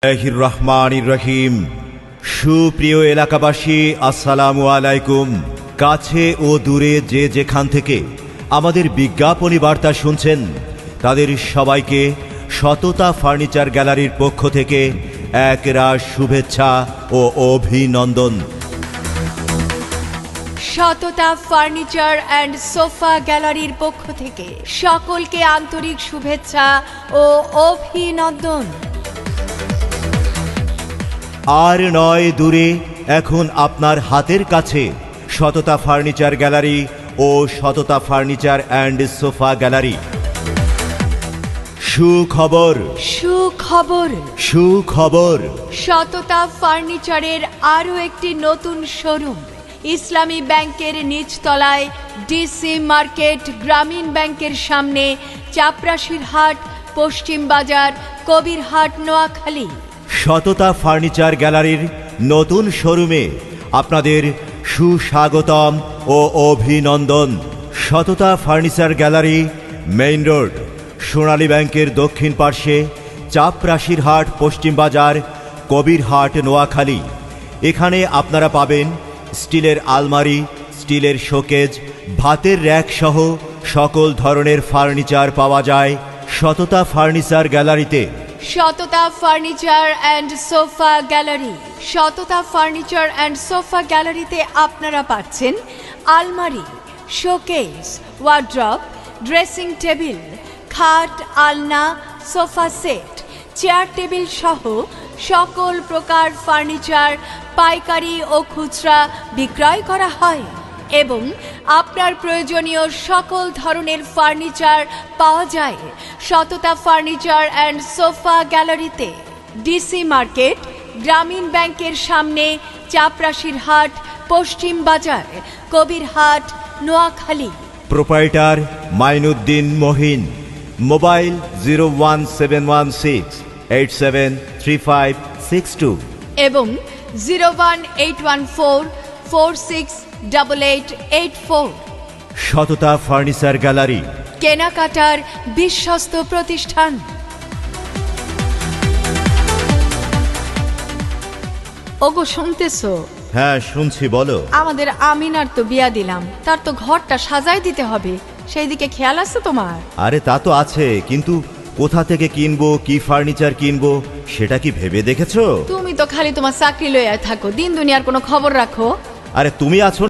বিসমিল্লাহির রহমানির রহিম। সুপ্রিয় এলাকাবাসী, আসসালামু আলাইকুম। কাছে ও দূরে যে যেখান থেকে আমাদের বিজ্ঞাপনী বার্তা শুনছেন তাদের সবাইকে সততা ফার্নিচার গ্যালারির পক্ষ থেকে একরাশ শুভেচ্ছা ও অভিনন্দন। সততা ফার্নিচার অ্যান্ড সোফা গ্যালারির পক্ষ থেকে সকলকে আন্তরিক শুভেচ্ছা ও অভিনন্দন। আর নয় দূরে, এখন আপনার হাতের কাছে সততা ফার্নিচার গ্যালারি ও সততা ফার্নিচার অ্যান্ড সোফা গ্যালারি। সুখবর, সুখবর, সুখবর। সততা ফার্নিচারের আরও একটি নতুন শোরুম ইসলামী ব্যাংকের নিচতলায়, ডিসি মার্কেট, গ্রামীণ ব্যাংকের সামনে, চাপরাশির হাট, পশ্চিম বাজার, কবিরহাট, নোয়াখালী। সততা ফার্নিচার গ্যালারির নতুন শোরুমে আপনাদের সুস্বাগতম ও অভিনন্দন। সততা ফার্নিচার গ্যালারি, মেইন রোড, সোনালী ব্যাংকের দক্ষিণ পার্শ্বে, চাপরাশির হাট, পশ্চিম বাজার, কবিরহাট, নোয়াখালী। এখানে আপনারা পাবেন স্টিলের আলমারি, স্টিলের শোকেজ, ভাতের র্যাক সহ সকল ধরনের ফার্নিচার পাওয়া যায় সততা ফার্নিচার গ্যালারিতে। সততা ফার্নিচার অ্যান্ড সোফা গ্যালারি। সততা ফার্নিচার অ্যান্ড সোফা গ্যালারিতে আপনারা পাচ্ছেন আলমারি, শোকেস, ওয়ার্ড্রপ, ড্রেসিং টেবিল, খাট, আলনা, সোফা সেট, চেয়ার টেবিল সহ সকল প্রকার ফার্নিচার পাইকারি ও খুচরা বিক্রয় করা হয় এবং আপনার প্রয়োজনীয় সকল ধরনের ফার্নিচার পাওয়া যায় সততা ফার্নিচার অ্যান্ড সোফা গ্যালারিতে। ডিসি মার্কেট, গ্রামীণ ব্যাংকের সামনে, চাপরাশির হাট, পশ্চিম বাজার, কবিরহাট, নোয়াখালী। প্রোপাইটার মাইনুদ্দিন মহিন। মোবাইল 01716873562 এবং 01814468884। সততা ফার্নিচার গ্যালারি, কেনাকাটার বিশ্বস্ত প্রতিষ্ঠান। ওগো, শুনতেছো? হ্যাঁ শুনছি, বলো। আমাদের আমিনার তো বিয়া দিলাম, তার তো ঘরটা সাজাই দিতে হবে, সেই দিকে খেয়াল আছে তোমার? আরে তা তো আছে, কিন্তু কোথা থেকে কিনবো, কি ফার্নিচার কিনবো সেটা কি ভেবে দেখেছো? তুমি তো খালি তোমার চাকরি লইয়া থাকো, দিন দুনিয়ার কোনো খবর রাখো? আরে তুমি আছো